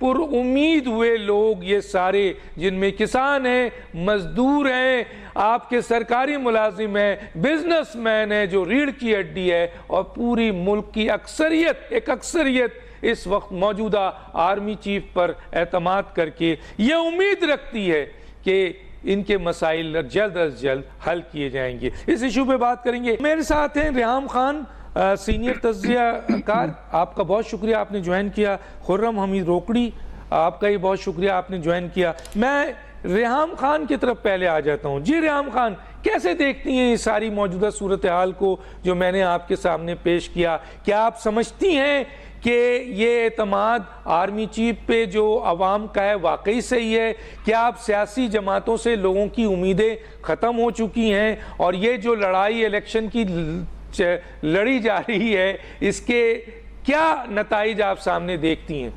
پر امید ہوئے لوگ یہ سارے، جن میں کسان ہیں، مزدور ہیں، آپ کے سرکاری ملازم ہیں، بزنس مین ہیں جو ریڑھ کی ہڈی ہے، اور پوری ملک کی اکثریت اس وقت موجودہ آرمی چیف پر اعتماد کر کے یہ امید رکھتی ہے کہ ان کے مسائل جلد از جلد حل کیے جائیں گے۔ اس ایشو پہ بات کریں گے۔ میرے ساتھ ہیں ریحام خان، سینئر تجزیہ کار، آپ کا بہت شکریہ آپ نے جوائن کیا۔ خرم حمید روکڑی، آپ کا ہی بہت شکریہ آپ نے جوائن کیا۔ میں ریحام خان کی طرف پہلے آ جاتا ہوں۔ جی ریحام خان، کیسے دیکھتی ہیں یہ ساری موجودہ صورتحال کو جو میں نے آپ کے سامنے پیش کیا؟ کیا آپ سمجھتی ہیں کہ یہ اعتماد آرمی چیف پہ جو عوام کا ہے واقعی صحیح ہے؟ کیا اب سیاسی جماعتوں سے لوگوں کی امیدیں ختم ہو چکی ہیں، اور یہ جو لڑائی الیکشن کی لڑی جا رہی ہے اس کے کیا نتائج آپ سامنے دیکھتی ہیں؟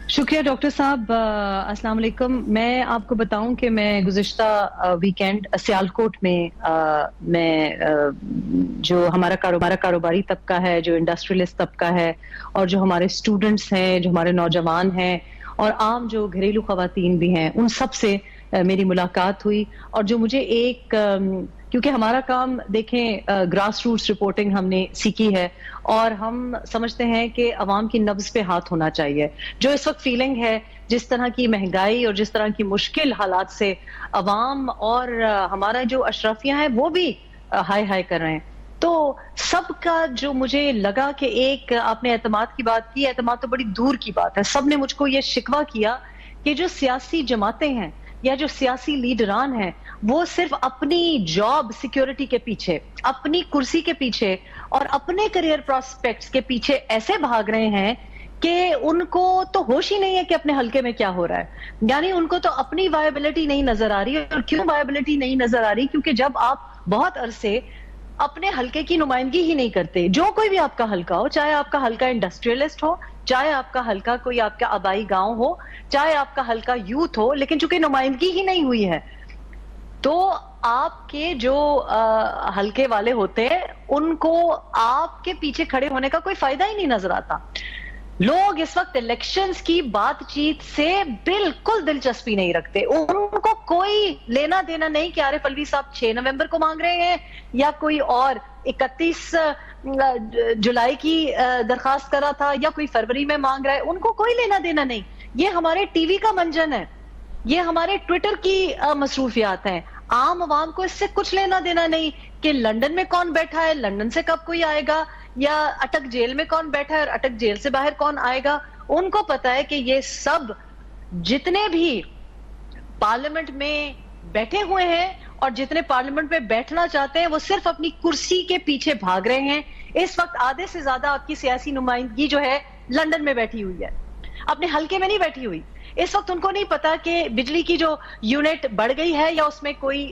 شکریہ ڈاکٹر صاحب، السلام علیکم۔ میں آپ کو بتاؤں کہ میں گزشتہ ویکینڈ سیالکوٹ میں جو ہمارا کاروباری طبقہ ہے، جو انڈسٹریلسٹ طبقہ ہے، اور جو ہمارے اسٹوڈنٹس ہیں، جو ہمارے نوجوان ہیں، اور عام جو گھریلو خواتین بھی ہیں، ان سب سے میری ملاقات ہوئی۔ اور جو مجھے کیونکہ ہمارا کام دیکھیں گراس روٹس رپورٹنگ ہم نے سیکھی ہے، اور ہم سمجھتے ہیں کہ عوام کی نبض پہ ہاتھ ہونا چاہیے۔ جو اس وقت فیلنگ ہے، جس طرح کی مہنگائی اور جس طرح کی مشکل حالات سے عوام اور ہمارا جو اشرافیہ ہیں وہ بھی ہائے کر رہے ہیں، تو سب کا جو مجھے لگا کہ ایک آپ نے اعتماد کی بات کی، اعتماد تو بڑی دور کی بات ہے۔ سب نے مجھ کو یہ شکوہ کیا کہ جو سیاسی جماعتیں ہیں یا جو سیاسی لیڈران ہیں، وہ صرف اپنی جاب سیکیورٹی کے پیچھے، اپنی کرسی کے پیچھے اور اپنے کریئر پراسپیکٹس کے پیچھے ایسے بھاگ رہے ہیں کہ ان کو تو ہوش ہی نہیں ہے کہ اپنے حلقے میں کیا ہو رہا ہے۔ یعنی ان کو تو اپنی وائبلٹی نہیں نظر آ رہی ہے۔ اور کیوں وائبلٹی نہیں نظر آ رہی؟ کیونکہ جب آپ بہت عرصے اپنے حلقے کی نمائندگی ہی نہیں کرتے، جو کوئی بھی آپ کا حلقہ ہو، چاہے آپ کا حلقہ انڈسٹریلسٹ ہو، چاہے آپ کا حلقہ کوئی آپ کا آبائی گاؤں ہو، چاہے آپ کا حلقہ یوتھ ہو، لیکن چونکہ نمائندگی ہی نہیں ہوئی ہے، تو آپ کے جو حلقے والے ہوتے ہیں ان کو آپ کے پیچھے کھڑے ہونے کا کوئی فائدہ ہی نہیں نظر آتا۔ لوگ اس وقت الیکشنز کی بات چیت سے بالکل دلچسپی نہیں رکھتے، ان کو کوئی لینا دینا نہیں کہ عارف الوی صاحب 6 نومبر کو مانگ رہے ہیں یا کوئی اور 31 جولائی کی درخواست کرا تھا یا کوئی فروری میں مانگ رہا ہے، ان کو کوئی لینا دینا نہیں۔ یہ ہمارے ٹی وی کا منجن ہے، یہ ہمارے ٹویٹر کی مصروفیات ہیں۔ عام عوام کو اس سے کچھ لینا دینا نہیں کہ لندن میں کون بیٹھا ہے، لندن سے کب کوئی آئے گا، یا اٹک جیل میں کون بیٹھا ہے اور اٹک جیل سے باہر کون آئے گا۔ ان کو پتا ہے کہ یہ سب جتنے بھی پارلیمنٹ میں بیٹھے ہوئے ہیں اور جتنے پارلیمنٹ میں بیٹھنا چاہتے ہیں، وہ صرف اپنی کرسی کے پیچھے بھاگ رہے ہیں۔ اس وقت آدھے سے زیادہ آپ کی سیاسی نمائندگی جو ہے لندن میں بیٹھی ہوئی ہے، اپنے حلقے میں نہیں بیٹھی ہوئی۔ اس وقت ان کو نہیں پتا کہ بجلی کی جو یونٹ بڑھ گئی ہے یا اس میں کوئی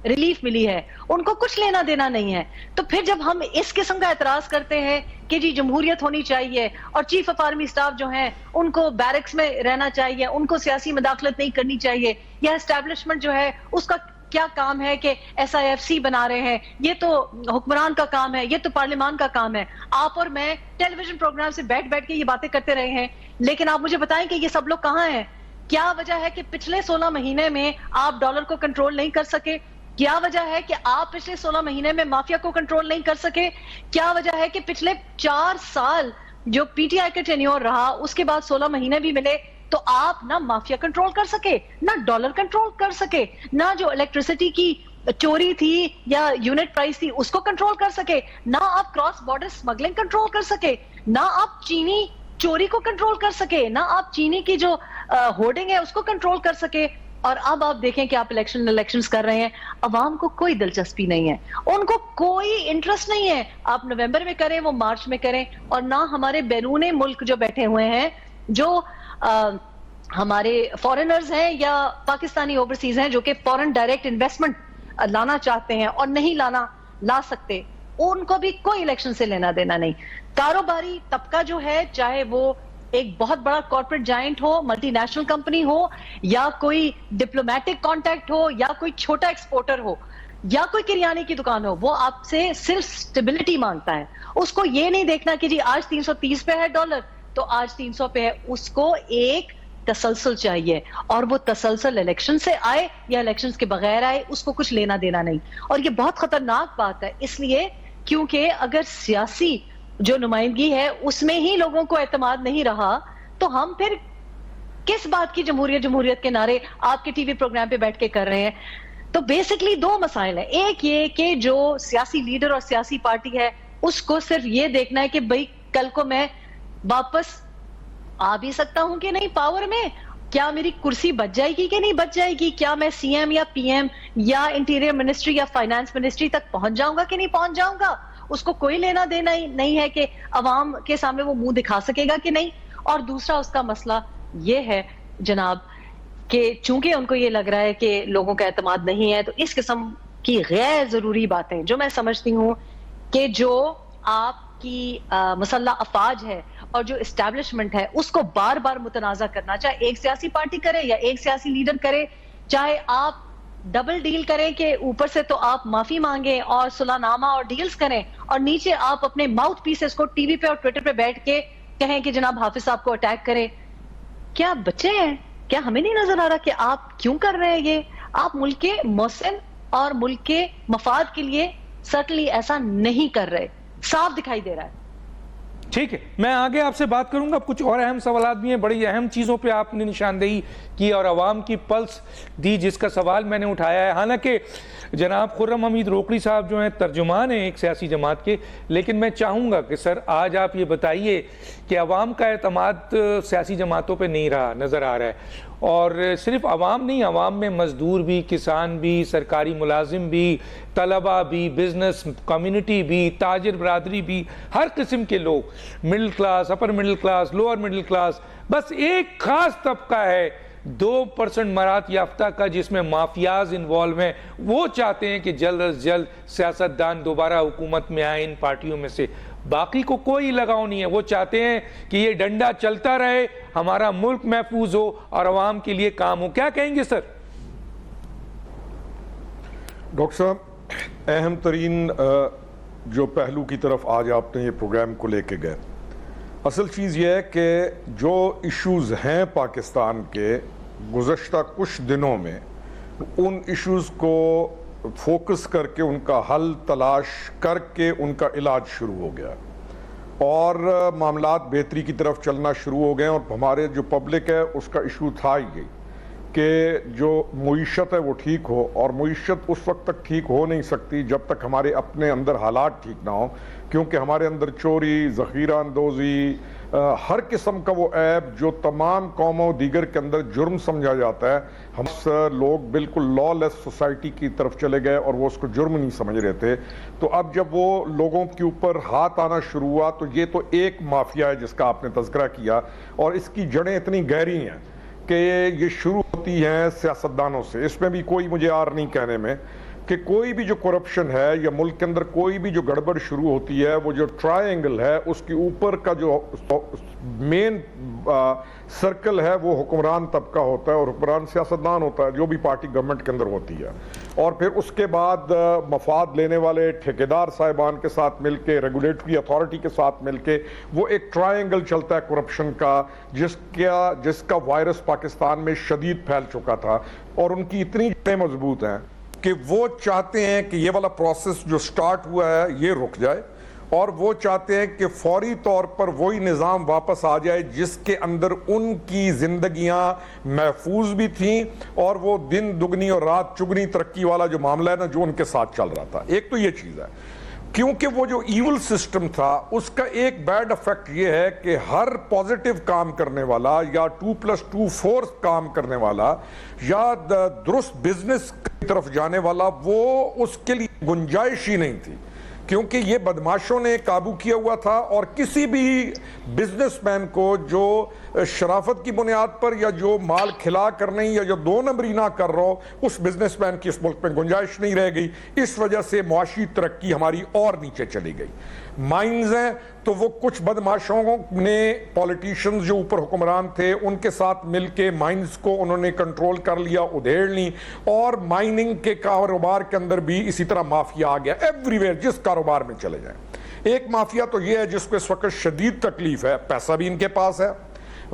ریلیف ملی ہے، ان کو کچھ لینا دینا نہیں ہے۔ تو پھر جب ہم اس قسم کا اعتراض کرتے ہیں کہ جی جمہوریت ہونی چاہیے اور چیف آف آرمی سٹاف جو ہیں ان کو بیرکس میں رہنا چاہیے، ان کو سیاسی مداخلت نہیں کرنی چاہیے، یا اسٹیبلشمنٹ جو ہے اس کا کیا کام ہے کہ ایس آئی ایف سی بنا رہے ہیں، یہ تو حکمران کا کام ہے، یہ تو پارلیمان کا کام ہے۔ آپ اور میں ٹیلی ویژن پروگرام سے بیٹھ کے یہ باتیں کرتے رہے ہیں، لیکن آپ مجھے بتائیں کہ یہ سب لوگ کہاں ہیں؟ کیا وجہ ہے کہ پچھلے 16 مہینے میں آپ ڈالر کو کنٹرول نہیں کر سکے؟ کیا وجہ ہے کہ آپ پچھلے 16 مہینے میں مافیا کو کنٹرول نہیں کر سکے؟ کیا وجہ ہے کہ پچھلے 4 سال جو پی ٹی آئی کا ٹینیور رہا، اس کے بعد 16 مہینے بھی ملے، تو آپ نہ مافیا کنٹرول کر سکے، نہ ڈالر کنٹرول کر سکے، نہ جو الیکٹریسٹی کی چوری تھی یا یونٹ پرائس تھی اس کو کنٹرول کر سکے، نہ آپ کراس بارڈر سمگلنگ کنٹرول کر سکے، نہ آپ چینی چوری کو کنٹرول کر سکے، نہ آپ چینی کی جو ہورڈنگ ہے اس کو کنٹرول کر سکے۔ اور اب آپ دیکھیں کہ آپ الیکشنز کر رہے ہیں، عوام کو کوئی دلچسپی نہیں ہے، ان کو کوئی انٹرسٹ نہیں ہے۔ آپ نومبر میں کریں، وہ مارچ میں کریں، اور نہ ہمارے بیرون ملک جو بیٹھے ہوئے ہیں، جو ہمارے فارنرز ہیں یا پاکستانی اوورسیز ہیں جو کہ فورن ڈائریکٹ انویسٹمنٹ لانا چاہتے ہیں اور نہیں لا سکتے، ان کو بھی کوئی الیکشن سے لینا دینا نہیں۔ کاروباری طبقہ جو ہے، چاہے وہ ایک بہت بڑا کارپوریٹ جائنٹ ہو، ملٹی نیشنل کمپنی ہو، یا کوئی ڈپلومیٹک کانٹیکٹ ہو، یا کوئی چھوٹا ایکسپورٹر ہو، یا کوئی کریانے کی دکان ہو، وہ آپ سے صرف سٹیبلٹی مانگتا ہے۔ اس کو یہ نہیں دیکھنا کہ جی آج 330 پہ ہے ڈالر، تو آج 300 پہ ہے. اس کو ایک تسلسل چاہیے, اور وہ تسلسل الیکشن سے آئے یا الیکشن کے بغیر آئے, اس کو کچھ لینا دینا نہیں. اور یہ بہت خطرناک بات ہے, اس لیے کیونکہ اگر سیاسی جو نمائندگی ہے اس میں ہی لوگوں کو اعتماد نہیں رہا, تو ہم پھر کس بات کی جمہوریت کے نعرے آپ کے ٹی وی پروگرام پہ بیٹھ کے کر رہے ہیں. تو بیسکلی دو مسائل ہیں. ایک یہ کہ جو سیاسی لیڈر اور سیاسی پارٹی ہے اس کو صرف یہ دیکھنا ہے کہ بھئی کل کو میں واپس آ بھی سکتا ہوں کہ نہیں پاور میں, کیا میری کرسی بچ جائے گی کہ نہیں بچ جائے گی, کیا میں سی ایم یا پی ایم یا انٹیریئر منسٹری یا فائنانس منسٹری تک پہنچ جاؤں گا کہ نہیں پہنچ جاؤں گا. اس کو کوئی لینا دینا ہی نہیں ہے کہ عوام کے سامنے وہ منہ دکھا سکے گا کہ نہیں. اور دوسرا اس کا مسئلہ یہ ہے جناب کہ چونکہ ان کو یہ لگ رہا ہے کہ لوگوں کا اعتماد نہیں ہے, تو اس قسم کی غیر ضروری باتیں جو میں سمجھتی ہوں کہ جو آپ کی مسلح افواج ہے اور جو اسٹیبلشمنٹ ہے اس کو بار بار متنازع کرنا, چاہے ایک سیاسی پارٹی کرے یا ایک سیاسی لیڈر کرے, چاہے آپ ڈبل ڈیل کریں کہ اوپر سے تو آپ معافی مانگیں اور صلح نامہ اور ڈیلز کریں, اور نیچے آپ اپنے ماؤتھ پیسز کو ٹی وی پہ اور ٹویٹر پہ بیٹھ کے کہیں کہ جناب حافظ صاحب کو اٹیک کریں. کیا بچے ہیں؟ کیا ہمیں نہیں نظر آ رہا کہ آپ کیوں کر رہے ہیں یہ؟ آپ ملک کے محسن اور ملک کے مفاد کے لیے سرٹنلی ایسا نہیں کر رہے, صاف دکھائی دے رہا ہے. ٹھیک ہے, میں آگے آپ سے بات کروں گا. کچھ اور اہم سوالات بھی ہیں, بڑی اہم چیزوں پہ آپ نے نشاندہی کی اور عوام کی پلس دی, جس کا سوال میں نے اٹھایا ہے. حالانکہ جناب خرم حمید روکڑی صاحب جو ہیں ترجمان ہیں ایک سیاسی جماعت کے, لیکن میں چاہوں گا کہ سر آج آپ یہ بتائیے کہ عوام کا اعتماد سیاسی جماعتوں پہ نہیں رہا, نظر آ رہا ہے. اور صرف عوام نہیں, عوام میں مزدور بھی, کسان بھی, سرکاری ملازم بھی, طلبہ بھی, بزنس کمیونٹی بھی, تاجر برادری بھی, ہر قسم کے لوگ, middle class, upper middle class, lower middle class. بس ایک خاص طبقہ ہے 2% مرات یافتہ کا جس میں مافیاز انوالو ہیں, وہ چاہتے ہیں کہ جلد از جلد سیاستدان دوبارہ حکومت میں آئیں ان پارٹیوں میں سے. باقی کو کوئی لگاؤ نہیں ہے, وہ چاہتے ہیں کہ یہ ڈنڈا چلتا رہے, ہمارا ملک محفوظ ہو اور عوام کے لیے کام ہو. کیا کہیں گے سر؟ ڈاکٹر صاحب, اہم ترین جو پہلو کی طرف آج آپ نے یہ پروگرام کو لے کے گئے, اصل چیز یہ ہے کہ جو ایشوز ہیں پاکستان کے گزشتہ کچھ دنوں میں, ان ایشوز کو فوکس کر کے ان کا حل تلاش کر کے ان کا علاج شروع ہو گیا اور معاملات بہتری کی طرف چلنا شروع ہو گئے. اور ہمارے جو پبلک ہے اس کا ایشو تھا ہی کہ جو معیشت ہے وہ ٹھیک ہو, اور معیشت اس وقت تک ٹھیک ہو نہیں سکتی جب تک ہمارے اپنے اندر حالات ٹھیک نہ ہوں, کیونکہ ہمارے اندر چوری, ذخیرہ اندوزی, ہر قسم کا وہ عیب جو تمام قوموں دیگر کے اندر جرم سمجھا جاتا ہے, ہم لوگ بالکل لا لیس سوسائٹی کی طرف چلے گئے اور وہ اس کو جرم نہیں سمجھ رہے تھے. تو اب جب وہ لوگوں کے اوپر ہاتھ آنا شروع ہوا, تو یہ تو ایک مافیا ہے جس کا آپ نے تذکرہ کیا, اور اس کی جڑیں اتنی گہری ہیں کہ یہ شروع ہوتی ہیں سیاستدانوں سے. اس میں بھی کوئی مجھے آر نہیں کہنے میں کہ کوئی بھی جو کرپشن ہے یا ملک کے اندر کوئی بھی جو گڑبڑ شروع ہوتی ہے, وہ جو ٹرائنگل ہے اس کے اوپر کا جو مین سرکل ہے وہ حکمران طبقہ ہوتا ہے اور حکمران سیاستدان ہوتا ہے جو بھی پارٹی گورنمنٹ کے اندر ہوتی ہے. اور پھر اس کے بعد مفاد لینے والے ٹھیکیدار صاحبان کے ساتھ مل کے, ریگولیٹری اتھارٹی کے ساتھ مل کے وہ ایک ٹرائنگل چلتا ہے کرپشن کا, جس کا وائرس پاکستان میں شدید پھیل چکا تھا. اور ان کی اتنی جڑیں مضبوط ہیں کہ وہ چاہتے ہیں کہ یہ والا پروسیس جو سٹارٹ ہوا ہے یہ رک جائے, اور وہ چاہتے ہیں کہ فوری طور پر وہی نظام واپس آ جائے جس کے اندر ان کی زندگیاں محفوظ بھی تھیں اور وہ دن دگنی اور رات چگنی ترقی والا جو معاملہ ہے نا جو ان کے ساتھ چل رہا تھا. ایک تو یہ چیز ہے, کیونکہ وہ جو ایول سسٹم تھا اس کا ایک بیڈ افیکٹ یہ ہے کہ ہر پازیٹیو کام کرنے والا یا 2+2 4 کام کرنے والا یا درست بزنس کی طرف جانے والا, وہ اس کے لیے گنجائش ہی نہیں تھی, کیونکہ یہ بدماشوں نے قابو کیا ہوا تھا. اور کسی بھی بزنس مین کو جو شرافت کی بنیاد پر یا جو مال کھلا کر نہیں یا جو 2 نمبری نہ کر رہا ہو, اس بزنس مین کی اس ملک میں گنجائش نہیں رہ گئی. اس وجہ سے معاشی ترقی ہماری اور نیچے چلی گئی. مائنز ہیں تو وہ کچھ بدماشوں نے, پولیٹیشنز جو اوپر حکمران تھے ان کے ساتھ مل کے مائنز کو انہوں نے کنٹرول کر لیا, ادھیڑ لی, اور مائننگ کے کاروبار کے اندر بھی اسی طرح مافیا آ گیا ایوری ویئر, جس کاروبار میں چلے جائیں. ایک مافیا تو یہ ہے جس کو اس وقت شدید تکلیف ہے، پیسہ بھی ان کے پاس ہے،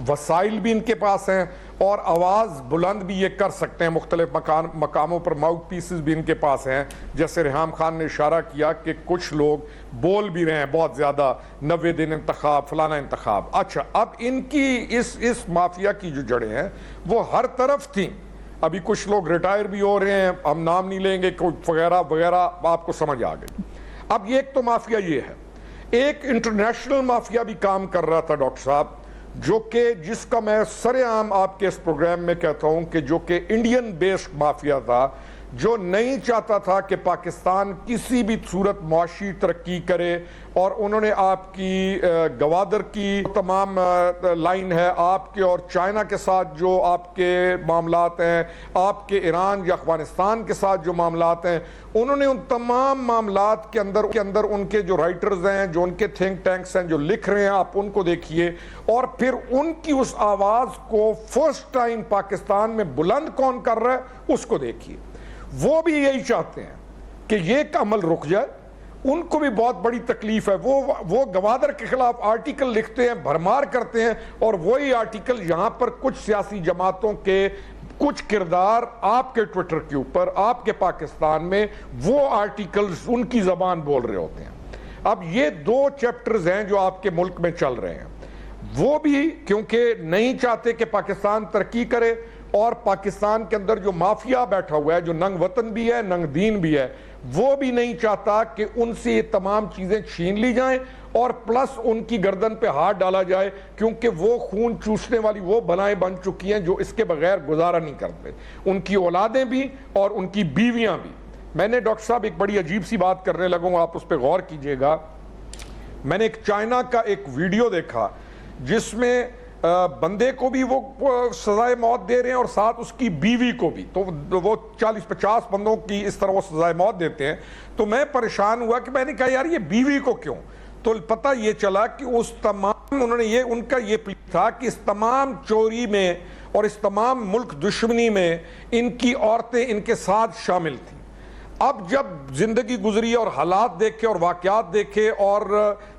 وسائل بھی ان کے پاس ہیں، اور آواز بلند بھی یہ کر سکتے ہیں، مختلف مقاموں پر ماؤتھ پیسز بھی ان کے پاس ہیں. جیسے ریحام خان نے اشارہ کیا کہ کچھ لوگ بول بھی رہے ہیں بہت زیادہ، 90 دن انتخاب، فلانا انتخاب. اچھا، اب ان کی اس مافیا کی جو جڑیں ہیں وہ ہر طرف تھیں. ابھی کچھ لوگ ریٹائر بھی ہو رہے ہیں، ہم نام نہیں لیں گے، وغیرہ وغیرہ، آپ کو سمجھ آ گئی. اب ایک تو مافیا یہ ہے. ایک انٹرنیشنل مافیا بھی کام کر رہا تھا ڈاکٹر صاحب، جو کہ جس کا میں سر عام آپ کے اس پروگرام میں کہتا ہوں کہ جو کہ انڈین بیسڈ مافیا تھا، جو نہیں چاہتا تھا کہ پاکستان کسی بھی صورت معاشی ترقی کرے. اور انہوں نے آپ کی گوادر کی تمام لائن ہے، آپ کے اور چائنا کے ساتھ جو آپ کے معاملات ہیں، آپ کے ایران یا افغانستان کے ساتھ جو معاملات ہیں، انہوں نے ان تمام معاملات کے اندر ان کے جو رائٹرز ہیں، جو ان کے تھنک ٹینکس ہیں، جو لکھ رہے ہیں، آپ ان کو دیکھیے. اور پھر ان کی اس آواز کو فرسٹ ٹائم پاکستان میں بلند کون کر رہا ہے، اس کو دیکھیے. وہ بھی یہی چاہتے ہیں کہ یہ عمل رک جائے. ان کو بھی بہت بڑی تکلیف ہے. وہ گوادر کے خلاف آرٹیکل لکھتے ہیں، بھرمار کرتے ہیں، اور وہی آرٹیکل یہاں پر کچھ سیاسی جماعتوں کے کچھ کردار آپ کے ٹویٹر کے اوپر، آپ کے پاکستان میں وہ آرٹیکلز ان کی زبان بول رہے ہوتے ہیں. اب یہ 2 چیپٹرز ہیں جو آپ کے ملک میں چل رہے ہیں. وہ بھی کیونکہ نہیں چاہتے کہ پاکستان ترقی کرے، اور پاکستان کے اندر جو مافیا بیٹھا ہوا ہے، جو ننگ وطن بھی ہے، ننگ دین بھی ہے، وہ بھی نہیں چاہتا کہ ان سے یہ تمام چیزیں چھین لی جائیں، اور پلس ان کی گردن پہ ہاتھ ڈالا جائے، کیونکہ وہ خون چوسنے والی وہ بلائیں بن چکی ہیں جو اس کے بغیر گزارا نہیں کرتے. ان کی اولادیں بھی اور ان کی بیویاں بھی. میں نے ڈاکٹر صاحب ایک بڑی عجیب سی بات کرنے لگوں، آپ اس پہ غور کیجئے گا. میں نے ایک چائنا کا ایک ویڈیو دیکھا جس میں بندے کو بھی وہ سزائے موت دے رہے ہیں اور ساتھ اس کی بیوی کو بھی. تو وہ 40-50 بندوں کی اس طرح وہ سزائے موت دیتے ہیں. تو میں پریشان ہوا کہ میں نے کہا یار یہ بیوی کو کیوں؟ تو پتہ یہ چلا کہ اس تمام انہوں نے ان کا یہ پلی تھا کہ اس تمام چوری میں اور اس تمام ملک دشمنی میں ان کی عورتیں ان کے ساتھ شامل تھیں. اب جب زندگی گزری اور حالات دیکھے اور واقعات دیکھے اور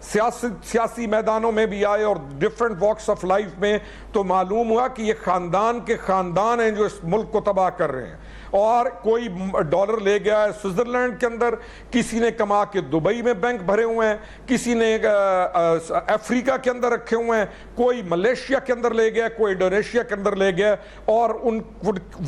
سیاسی میدانوں میں بھی آئے اور ڈیفرنٹ واکس آف لائف میں، تو معلوم ہوا کہ یہ خاندان کے خاندان ہیں جو اس ملک کو تباہ کر رہے ہیں. اور کوئی ڈالر لے گیا ہے سوئٹزرلینڈ کے اندر، کسی نے کما کے دبئی میں بینک بھرے ہوئے ہیں، کسی نے افریقہ کے اندر رکھے ہوئے ہیں، کوئی ملیشیا کے اندر لے گیا، کوئی انڈونیشیا کے اندر لے گیا. اور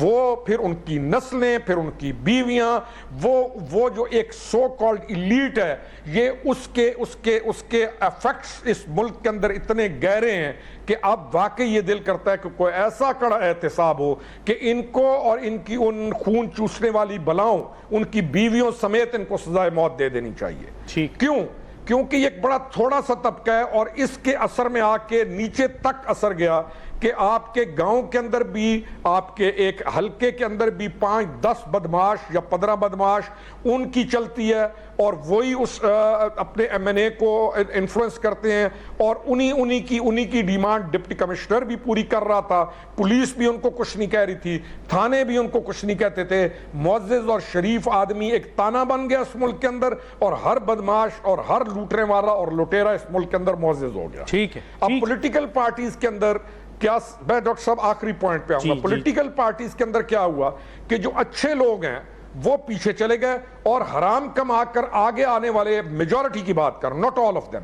وہ پھر ان کی نسلیں، پھر ان کی بیویاں، وہ جو ایک سو کالڈ ایلیٹ ہے، یہ اس کے ایفیکٹس اس ملک کے اندر اتنے گہرے ہیں کہ اب واقعی یہ دل کرتا ہے کہ کوئی ایسا کڑا احتساب ہو کہ ان کو اور ان کی ان خون چوسنے والی بلاؤں، ان کی بیویوں سمیت ان کو سزائے موت دے دینی چاہیے. کیوں؟ کیونکہ یہ ایک بڑا تھوڑا سا طبقہ ہے، اور اس کے اثر میں آ کے نیچے تک اثر گیا کہ آپ کے گاؤں کے اندر بھی، آپ کے ایک حلقے کے اندر بھی 5-10 بدماش یا 15 بدماش ان کی چلتی ہے، اور وہی اس اپنے ایم این اے کو انفلوئنس کرتے ہیں. اور انہی کی ڈیمانڈ ڈپٹی کمشنر بھی پوری کر رہا تھا، پولیس بھی ان کو کچھ نہیں کہہ رہی تھی، تھانے بھی ان کو کچھ نہیں کہتے تھے. معزز اور شریف آدمی ایک تانا بن گیا اس ملک کے اندر، اور ہر بدماش اور ہر لوٹنے والا اور لٹیرا اس ملک کے اندر معزز ہو گیا. ٹھیک ہے. اب پولیٹیکل پارٹیز کے اندر کیا، میں ڈاکٹر صاحب آخری پوائنٹ پہ آؤں گا. پولیٹیکل پارٹیز کے اندر کیا ہوا کہ جو اچھے لوگ ہیں وہ پیچھے چلے گئے، اور حرام کما کر آگے آنے والے، میجورٹی کی بات کر، ناٹ آل آف دیم،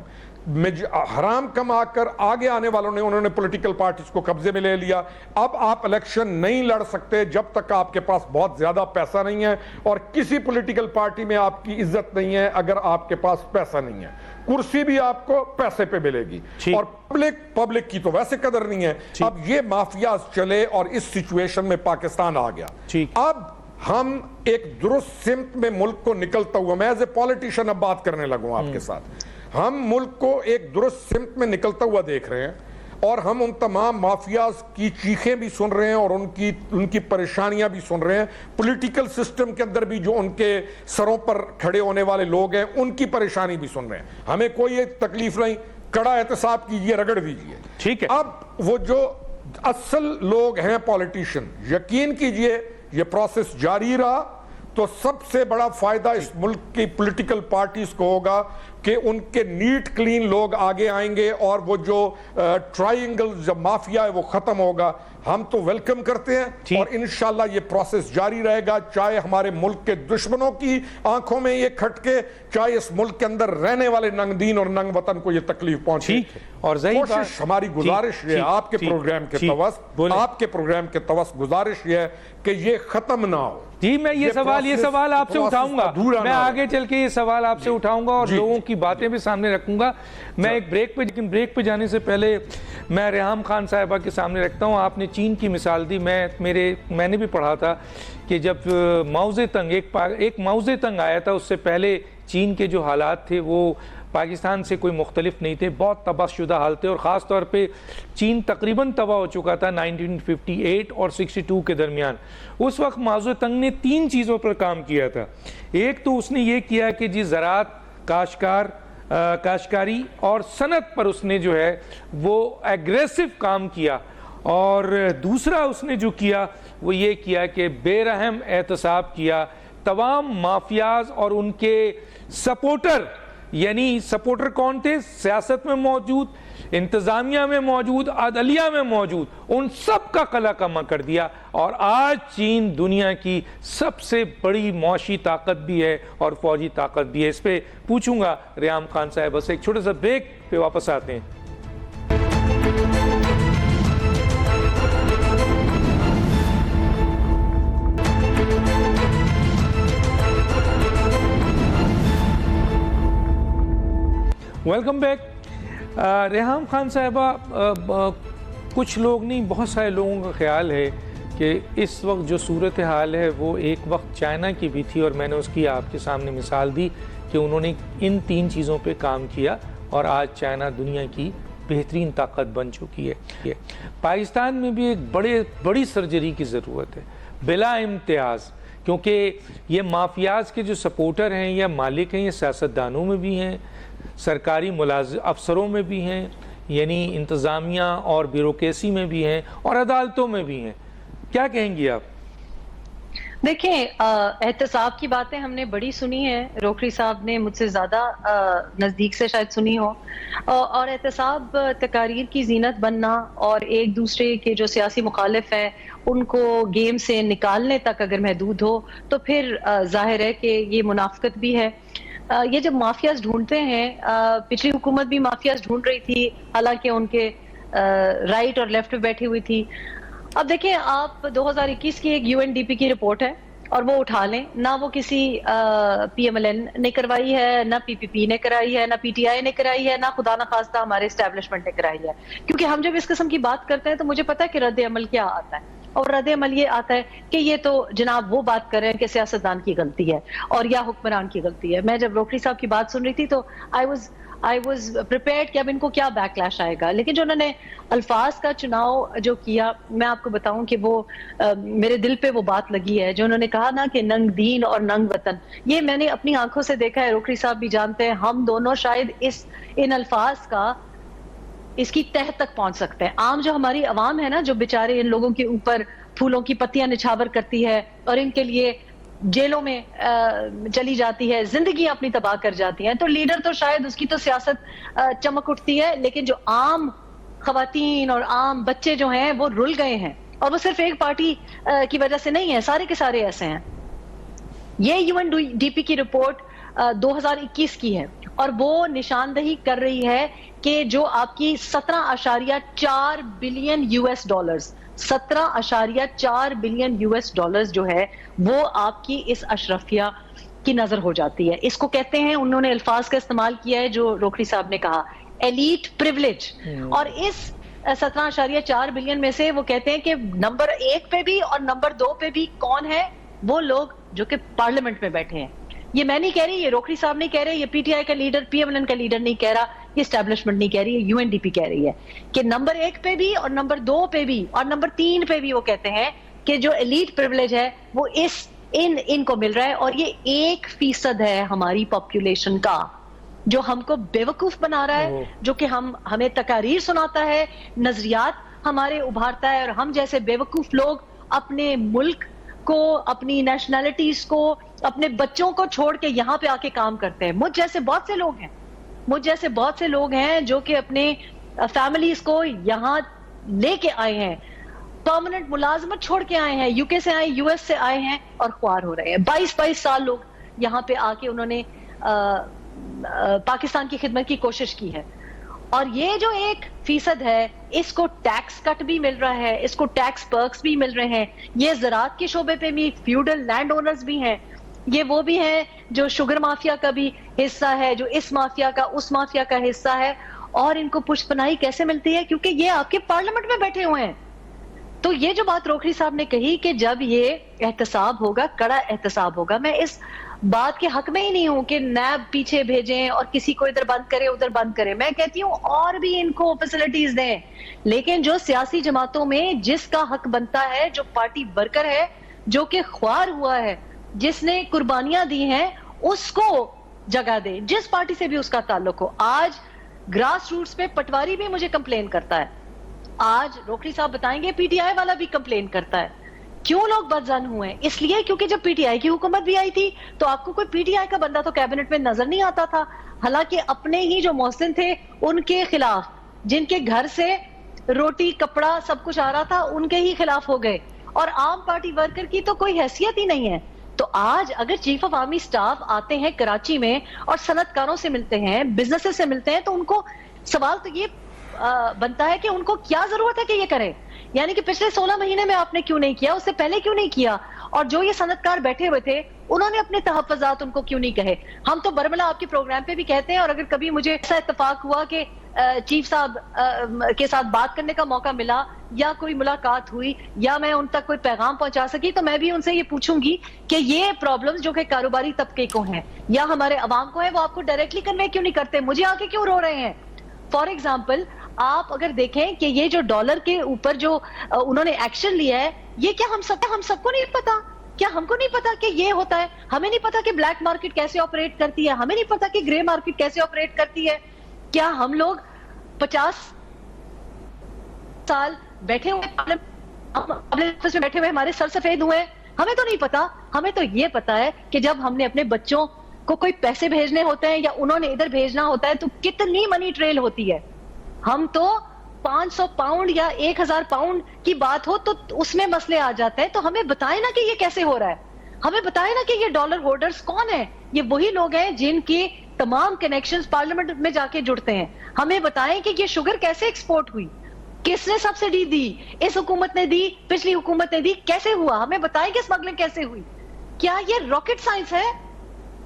حرام کما کر آگے آنے والوں نے، انہوں نے پولیٹیکل پارٹیز کو قبضے میں لے لیا. اب آپ الیکشن نہیں لڑ سکتے جب تک آپ کے پاس بہت زیادہ پیسہ نہیں ہے، اور کسی پولیٹیکل پارٹی میں آپ کی عزت نہیں ہے اگر آپ کے پاس پیسہ نہیں ہے. کرسی بھی آپ کو پیسے پہ ملے گی، اور پبلک کی تو ویسے قدر نہیں ہے. اب یہ مافیاز چلے اور اس سچویشن میں پاکستان آ گیا. اب ہم ایک درست سمت میں ملک کو نکلتا ہوا، میں ایز اے پولیٹیشین اب بات کرنے لگوں آپ کے ساتھ، ہم ملک کو ایک درست سمت میں نکلتا ہوا دیکھ رہے ہیں، اور ہم ان تمام مافیاز کی چیخیں بھی سن رہے ہیں اور ان کی پریشانیاں بھی سن رہے ہیں. پولیٹیکل سسٹم کے اندر بھی جو ان کے سروں پر کھڑے ہونے والے لوگ ہیں ان کی پریشانی بھی سن رہے ہیں. ہمیں کوئی تکلیف نہیں، کڑا احتساب کیجئے، رگڑ دیجئے. ٹھیک ہے. اب وہ جو اصل لوگ ہیں پولیٹیشین، یقین کیجئے یہ پروسیس جاری رہا تو سب سے بڑا فائدہ اس ملک کی پولیٹیکل پارٹیز کو ہوگا. کہ ان کے نیٹ کلین لوگ آگے آئیں گے اور وہ جو ٹرائنگل جو مافیا ہے وہ ختم ہوگا. ہم تو ویلکم کرتے ہیں اور انشاءاللہ یہ پروسیس جاری رہے گا, چاہے ہمارے ملک کے دشمنوں کی آنکھوں میں یہ کھٹکے, چاہے اس ملک کے اندر رہنے والے ننگ دین اور ننگ وطن کو یہ تکلیف پہنچے. اور کوشش ہماری گزارش یہ آپ کے پروگرام کے توسط آپ کے پروگرام کے توسط گزارش یہ ہے کہ یہ ختم نہ ہو. جی میں یہ سوال آپ سے اٹھاؤں گا, میں آگے چل کے یہ سوال آپ سے اٹھاؤں گا اور لوگوں کی باتیں بھی سامنے رکھوں گا. میں ایک بریک پہ جانے سے پہلے میں ریحام خان صاحبہ کے سامنے رکھتا ہوں. آپ نے چین کی مثال دی. میں نے بھی پڑھا تھا کہ جب ماؤ زے تنگ ایک ماؤ زے تنگ آیا تھا, اس سے پہلے چین کے جو حالات تھے وہ پاکستان سے کوئی مختلف نہیں تھے, بہت تباہ شدہ حال تھے, اور خاص طور پہ چین تقریباً تباہ ہو چکا تھا 1958 اور 62 کے درمیان. اس وقت ماؤ زے تنگ نے 3 چیزوں پر کام کیا تھا. ایک تو اس نے یہ کیا کہ جی زراعت, کاشتکاری اور صنعت پر اس نے جو ہے وہ ایگریسو کام کیا, اور دوسرا اس نے جو کیا وہ یہ کیا کہ بے رحم احتساب کیا. تمام مافیاز اور ان کے سپورٹر, یعنی سپورٹر کون تھے, سیاست میں موجود, انتظامیہ میں موجود, عدلیہ میں موجود, ان سب کا قلع کما کر دیا. اور آج چین دنیا کی سب سے بڑی معاشی طاقت بھی ہے اور فوجی طاقت بھی ہے. اس پہ پوچھوں گا ریحام خان صاحبہ سے. ایک چھوٹے سا بریک پہ واپس آتے ہیں. Welcome back. ریحام خان صاحبہ, کچھ لوگ نہیں, بہت سارے لوگوں کا خیال ہے کہ اس وقت جو صورتحال ہے وہ ایک وقت چائنا کی بھی تھی, اور میں نے اس کی آپ کے سامنے مثال دی کہ انہوں نے ان 3 چیزوں پہ کام کیا اور آج چائنا دنیا کی بہترین طاقت بن چکی ہے. پاکستان میں بھی ایک بڑی سرجری کی ضرورت ہے بلا امتیاز, کیونکہ یہ مافیاز کے جو سپورٹر ہیں یا مالک ہیں, یہ سیاستدانوں میں بھی ہیں, سرکاری افسروں میں بھی ہیں, یعنی انتظامیہ اور بیوروکریسی میں بھی ہیں, اور عدالتوں میں بھی ہیں. کیا کہیں گی آپ؟ دیکھیں, احتساب کی باتیں ہم نے بڑی سنی ہیں, روکری صاحب نے مجھ سے زیادہ نزدیک سے شاید سنی ہو, اور احتساب تقاریر کی زینت بننا اور ایک دوسرے کے جو سیاسی مخالف ہیں ان کو گیم سے نکالنے تک اگر محدود ہو تو پھر ظاہر ہے کہ یہ منافقت بھی ہے. یہ جب مافیاز ڈھونڈتے ہیں, پچھلی حکومت بھی مافیاز ڈھونڈ رہی تھی, حالانکہ ان کے رائٹ اور لیفٹ پہ بیٹھی ہوئی تھی. اب دیکھیں آپ, 2021 کی ایک UNDP کی رپورٹ ہے اور وہ اٹھا لیں, نہ وہ کسی PMLN نے کروائی ہے, نہ PPP نے کرائی ہے, نہ PTI نے کرائی ہے, نہ خدا نہ خواستہ ہمارے اسٹیبلشمنٹ نے کرائی ہے. کیونکہ ہم جب اس قسم کی بات کرتے ہیں تو مجھے پتا ہے کہ رد عمل کیا آتا ہے, اور رد عمل یہ آتا ہے کہ یہ تو جناب وہ بات کر رہے ہیں کہ سیاستدان کی غلطی ہے اور یا حکمران کی غلطی ہے. میں جب روکری صاحب کی بات سن رہی تھی تو I was prepared کہ اب ان کو کیا بیک لیش آئے گا, لیکن جو انہوں نے الفاظ کا چناؤ جو کیا, میں آپ کو بتاؤں کہ وہ میرے دل پہ وہ بات لگی ہے. جو انہوں نے کہا نا کہ ننگ دین اور ننگ وطن, یہ میں نے اپنی آنکھوں سے دیکھا ہے, روکری صاحب بھی جانتے ہیں, ہم دونوں شاید ان الفاظ کا اس کی تہ تک پہنچ سکتے ہیں. عام جو ہماری عوام ہے نا, جو بیچارے ان لوگوں کے اوپر پھولوں کی پتیاں نچھاور کرتی ہے اور ان کے لیے جیلوں میں چلی جاتی ہے, زندگیاں اپنی تباہ کر جاتی ہیں, تو لیڈر تو شاید اس کی تو سیاست چمک اٹھتی ہے, لیکن جو عام خواتین اور عام بچے جو ہیں وہ رل گئے ہیں, اور وہ صرف ایک پارٹی کی وجہ سے نہیں ہے, سارے کے سارے ایسے ہیں. یہ UNDP کی رپورٹ 2021 کی ہے, اور وہ نشاندہی کر رہی ہے کہ جو آپ کی 17.4 بلین $, 17.4 بلین $, جو ہے وہ آپ کی اس اشرفیہ کی نظر ہو جاتی ہے. اس کو کہتے ہیں, انہوں نے الفاظ کا استعمال کیا ہے جو روکری صاحب نے کہا, ایلیٹ پریولیج. اور اس 17.4 بلین میں سے وہ کہتے ہیں کہ نمبر 1 پہ بھی اور نمبر 2 پہ بھی کون ہے, وہ لوگ جو کہ پارلیمنٹ میں بیٹھے ہیں. یہ میں نہیں کہہ رہی, یہ روکری صاحب نہیں کہہ رہے, یہ PTI کا لیڈر, PMLN کا لیڈر نہیں کہہ رہا, یہ اسٹیبلشمنٹ نہیں کہہ رہی ہے, UNDP کہہ رہی ہے کہ نمبر 1 پہ بھی اور نمبر 2 پہ بھی اور نمبر 3 پہ بھی وہ کہتے ہیں کہ جو ایلیٹ پریولیج ہے وہ ان کو مل رہا ہے. اور یہ 1% ہے ہماری پاپولیشن کا جو ہم کو بیوقوف بنا رہا ہے, جو کہ ہمیں تقاریر سناتا ہے, نظریات ہمارے ابھارتا ہے, اور ہم جیسے بیوقوف لوگ اپنے ملک کو, اپنی نیشنلٹیز کو, اپنے بچوں کو چھوڑ کے یہاں پہ آ کے کام کرتے ہیں. مجھ جیسے بہت سے لوگ ہیں مجھ جیسے بہت سے لوگ ہیں جو کہ اپنے فیملیز کو یہاں لے کے آئے ہیں, پرماننٹ ملازمت چھوڑ کے آئے ہیں, یو کے سے آئے, یو ایس سے آئے ہیں اور خوار ہو رہے ہیں. 22 سال لوگ یہاں پہ آ کے انہوں نے پاکستان کی خدمت کی کوشش کی ہے. اور یہ جو 1% ہے, اس کو ٹیکس کٹ بھی مل رہا ہے, اس کو ٹیکس پرکس بھی مل رہے ہیں. یہ زراعت کے شعبے پہ بھی فیوڈل لینڈ اونرز بھی ہیں, یہ وہ بھی ہیں جو شوگر مافیا کا بھی حصہ ہے, جو اس مافیا کا اس مافیا کا حصہ ہے. اور ان کو پشت پناہی کیسے ملتی ہے؟ کیونکہ یہ آپ کے پارلیمنٹ میں بیٹھے ہوئے ہیں. تو یہ جو بات روکھڑی صاحب نے کہی کہ جب یہ احتساب ہوگا, کڑا احتساب ہوگا, میں اس بات کے حق میں ہی نہیں ہوں کہ نیب پیچھے بھیجیں اور کسی کو ادھر بند کرے ادھر بند کرے. میں کہتی ہوں اور بھی ان کو فیسلٹیز دیں, لیکن جو سیاسی جماعتوں میں جس کا حق بنتا ہے, جو پارٹی ورکر ہے, جو کہ خوار ہوا ہے, جس نے قربانیاں دی ہیں, اس کو جگہ دے, جس پارٹی سے بھی اس کا تعلق ہو. آج گراس روٹس پہ پٹواری بھی مجھے کمپلین کرتا ہے, آج روکڑی صاحب بتائیں گے پی ٹی آئی والا بھی کمپلین کرتا ہے. کیوں لوگ بدظن ہوئے؟ اس لیے کیونکہ جب پی ٹی آئی کی حکومت بھی آئی تھی تو آپ کو کوئی پی ٹی آئی کا بندہ تو کیبنٹ میں نظر نہیں آتا تھا, حالانکہ اپنے ہی جو محسن تھے ان کے خلاف, جن کے گھر سے روٹی کپڑا سب کچھ آ رہا تھا, ان کے ہی خلاف ہو گئے. اور عام پارٹی ورکر کی تو کوئی حیثیت ہی نہیں ہے. تو آج اگر چیف آف آرمی سٹاف آتے ہیں کراچی میں اور صنعت کاروں سے ملتے ہیں, بزنس سے ملتے ہیں, تو ان کو سوال تو یہ بنتا ہے کہ ان کو کیا ضرورت ہے کہ یہ کریں. یعنی کہ پچھلے 16 مہینے میں آپ نے کیوں نہیں کیا, اس سے پہلے کیوں نہیں کیا, اور جو یہ صنعت کار بیٹھے ہوئے تھے انہوں نے اپنے تحفظات ان کو کیوں نہیں کہے. ہم تو برملا آپ کے پروگرام پہ بھی کہتے ہیں, اور اگر کبھی مجھے ایسا اتفاق ہوا کہ چیف صاحب کے ساتھ بات کرنے کا موقع ملا یا کوئی ملاقات ہوئی یا میں ان تک کوئی پیغام پہنچا سکی, تو میں بھی ان سے یہ پوچھوں گی کہ یہ پرابلمز جو کہ کاروباری طبقے کو ہیں یا ہمارے عوام کو ہیں, وہ آپ کو ڈائریکٹلی کنوے کیوں نہیں کرتے, مجھے آ کے کیوں رو رہے ہیں. فار ایگزامپل آپ اگر دیکھیں کہ یہ جو ڈالر کے اوپر جو انہوں نے ایکشن لیا ہے, یہ کیا ہم سب کو نہیں پتا؟ کیا ہم کو نہیں پتا کہ یہ ہوتا ہے؟ ہمیں نہیں پتا کہ بلیک مارکیٹ کیسے آپریٹ کرتی ہے, ہمیں نہیں پتا کہ گرے مارکیٹ کیسے آپریٹ کرتی ہے. کیا ہم لوگ 50 سال بیٹھے ہوئے بیٹھے ہوئے ہمارے سر سفید ہوئے, ہمیں تو نہیں پتا. ہمیں تو یہ پتا ہے کہ جب ہم نے اپنے بچوں کو کوئی پیسے بھیجنے ہوتے ہیں یا انہوں نے ادھر بھیجنا ہوتا ہے تو کتنی منی ٹریل ہوتی ہے. ہم تو 500 پاؤنڈ یا 1000 پاؤنڈ کی بات ہو تو اس میں مسئلے آ جاتے ہیں. تو ہمیں بتائیں نا کہ یہ کیسے ہو رہا ہے, ہمیں بتائیں نا کہ یہ ڈالر ہولڈرز کون ہیں. یہ وہی لوگ ہیں جن کی تمام کنیکشنز پارلیمنٹ میں جا کے جڑتے ہیں. ہمیں بتائیں کہ یہ شوگر کیسے ایکسپورٹ ہوئی, کس نے سبسڈی دی, اس حکومت نے دی, پچھلی حکومت نے دی, کیسے ہوا. ہمیں بتائیں کہ اسمگلنگ کیسے ہوئی. کیا یہ راکٹ سائنس ہے؟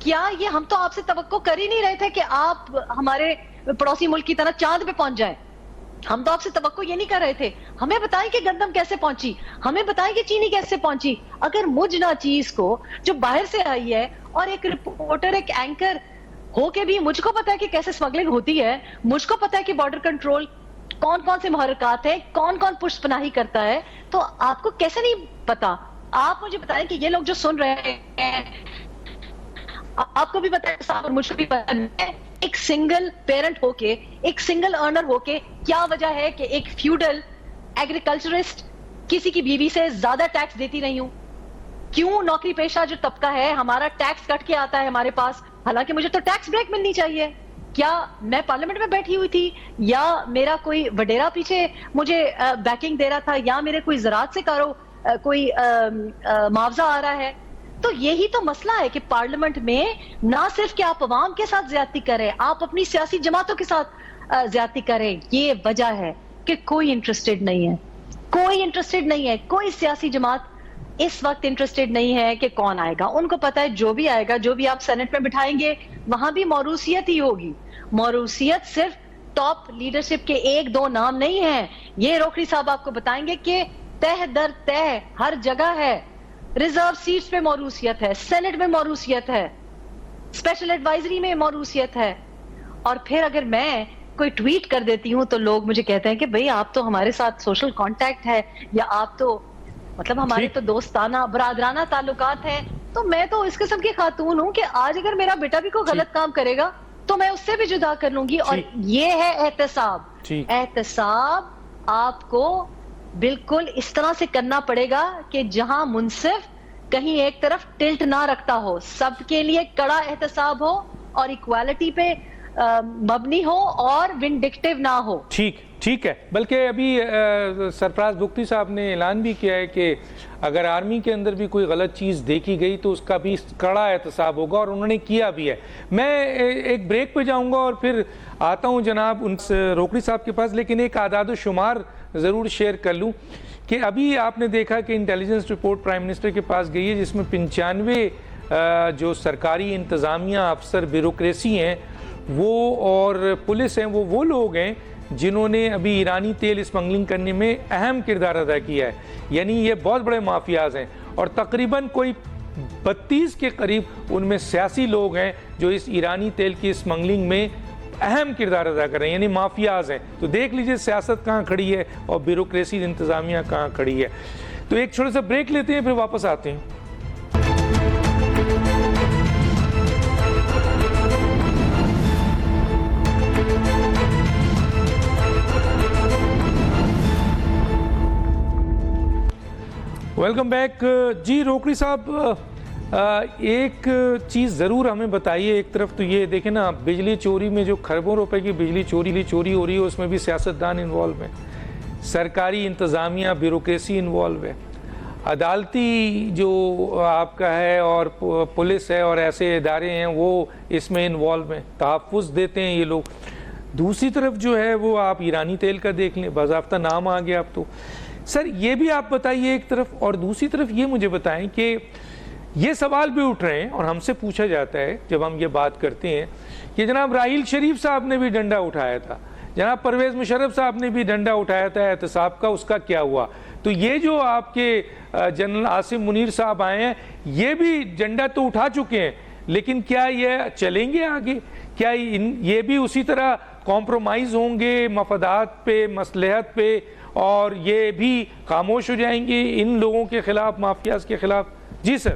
کیا یہ ہم تو آپ سے توقع کر ہی نہیں رہے تھے کہ آپ ہمارے پڑوسی ملک کی طرح چاند پہ پہنچ جائیں. ہم تو آپ سے توقع یہ نہیں کر رہے تھے. ہمیں بتائیں کہ گندم کیسے پہنچی, ہمیں بتائیں کہ چینی کیسے پہنچی. اگر مجھ نہ چیز کو جو باہر سے آئی ہے اور ایک رپورٹر ایک اینکر ہو کے بھی مجھ کو پتا ہے کہ کیسے اسمگلنگ ہوتی ہے, مجھ کو پتا ہے کہ بارڈر کنٹرول کون کون سے محرکات ہیں, کون کون پشت پناہی کرتا ہے, تو آپ کو کیسے نہیں پتا؟ آپ مجھے بتائیں کہ یہ لوگ جو سن رہے ہیں, آپ کو بھی پتا ہے اور مجھ کو بھی پتا ہے, ایک سنگل پیرنٹ ہو کے, ایک سنگل ارنر ہو کے کیا وجہ ہے کہ ایک فیوڈل ایگریکلچرسٹ کسی کی بیوی سے زیادہ ٹیکس دیتی نہیں ہوں؟ کیوں نوکری پیشہ جو طبقہ ہے ہمارا ٹیکس کٹ کے آتا ہے ہمارے پاس, حالانکہ مجھے تو ٹیکس بریک ملنی چاہیے. کیا میں پارلیمنٹ میں بیٹھی ہوئی تھی یا میرا کوئی وڈیرا پیچھے مجھے بیکنگ دے رہا تھا یا میرے کوئی زراعت سے کوئی معاوضہ آ رہا ہے؟ تو یہی تو مسئلہ ہے کہ پارلیمنٹ میں نہ صرف کہ آپ عوام کے ساتھ زیادتی کریں, آپ اپنی سیاسی جماعتوں کے ساتھ زیادتی کریں. یہ وجہ ہے کہ کوئی انٹرسٹڈ نہیں ہے, کوئی انٹرسٹڈ نہیں ہے, کوئی سیاسی جماعت اس وقت انٹرسٹڈ نہیں ہے کہ کون آئے گا. ان کو پتا ہے جو بھی آئے گا, جو بھی آپ سینٹ میں بٹھائیں گے, وہاں بھی موروثیت ہی ہوگی. موروثیت صرف ٹاپ لیڈرشپ کے 1-2 نام نہیں ہیں. یہ روکڑی صاحب آپ کو بتائیں گے کہ تہ در تہ ہر جگہ ہے. ریزرو سیٹس پہ موروثیت ہے, سینٹ میں موروثیت ہے, اسپیشل ایڈوائزری میں موروثیت ہے. اور پھر اگر میں کوئی ٹویٹ کر دیتی ہوں تو لوگ مجھے کہتے ہیں کہ بھئی آپ تو ہمارے ساتھ سوشل کانٹیکٹ ہے, یا آپ تو مطلب ہمارے تو دوستانہ برادرانہ تعلقات ہیں. تو میں تو اس قسم کی خاتون ہوں کہ آج اگر میرا بیٹا بھی کوئی غلط کام کرے گا تو میں اس سے بھی جدا کر لوں گی. اور یہ ہے احتساب. احتساب آپ کو بالکل اس طرح سے کرنا پڑے گا کہ جہاں منصف کہیں ایک طرف ٹلٹ نہ رکھتا ہو, سب کے لیے کڑا احتساب ہو اور ایکوالٹی پہ مبنی ہو اور ونڈکٹیو نہ ہو. ٹھیک ہے. بلکہ ابھی سرفراز بگٹی صاحب نے اعلان بھی کیا ہے کہ اگر آرمی کے اندر بھی کوئی غلط چیز دیکھی گئی تو اس کا بھی کڑا احتساب ہوگا، اور انہوں نے کیا بھی ہے. میں ایک بریک پہ جاؤں گا اور پھر آتا ہوں جناب ان روکڑی صاحب کے پاس، لیکن ایک اعداد و شمار ضرور شیئر کر لوں کہ ابھی آپ نے دیکھا کہ انٹیلیجنس رپورٹ پرائم منسٹر کے پاس گئی ہے جس میں 95 جو سرکاری انتظامیہ افسر بیوروکریسی ہیں وہ اور پولیس ہیں وہ لوگ ہیں جنہوں نے ابھی ایرانی تیل اسمگلنگ کرنے میں اہم کردار ادا کیا ہے. یعنی یہ بہت بڑے مافیاز ہیں، اور تقریباً کوئی 32 کے قریب ان میں سیاسی لوگ ہیں جو اس ایرانی تیل کی اسمگلنگ میں اہم کردار ادا کر رہے ہیں، یعنی مافیاز ہیں. تو دیکھ لیجئے سیاست کہاں کھڑی ہے اور بیوروکریسی انتظامیہ کہاں کھڑی ہے. تو ایک چھوٹا سا بریک لیتے ہیں پھر واپس آتے ہیں. Welcome back. جی روکڑی صاحب، ایک چیز ضرور ہمیں بتائیے. ایک طرف تو یہ دیکھیں نا، بجلی چوری میں جو خربوں روپے کی بجلی چوری ہو رہی ہے اس میں بھی سیاستدان انوالو ہیں، سرکاری انتظامیہ بیوروکریسی انوالو ہے، عدالتی جو آپ کا ہے اور پولیس ہے اور ایسے ادارے ہیں وہ اس میں انوالو ہیں، تحفظ دیتے ہیں یہ لوگ. دوسری طرف جو ہے وہ آپ ایرانی تیل کا دیکھ لیں، باضابطہ نام آ گیا اب تو. سر یہ بھی آپ بتائیے ایک طرف، اور دوسری طرف یہ مجھے بتائیں کہ یہ سوال بھی اٹھ رہے ہیں اور ہم سے پوچھا جاتا ہے جب ہم یہ بات کرتے ہیں کہ جناب راحیل شریف صاحب نے بھی ڈنڈا اٹھایا تھا، جناب پرویز مشرف صاحب نے بھی ڈنڈا اٹھایا تھا احتساب کا، اس کا کیا ہوا؟ تو یہ جو آپ کے جنرل عاصم منیر صاحب آئے ہیں یہ بھی ڈنڈا تو اٹھا چکے ہیں، لیکن کیا یہ چلیں گے آگے؟ کیا یہ بھی اسی طرح کمپرومائز ہوں گے مفادات پہ، مصلحت پہ، اور یہ بھی خاموش ہو جائیں گے ان لوگوں کے خلاف، مافیاز کے خلاف؟ جی سر.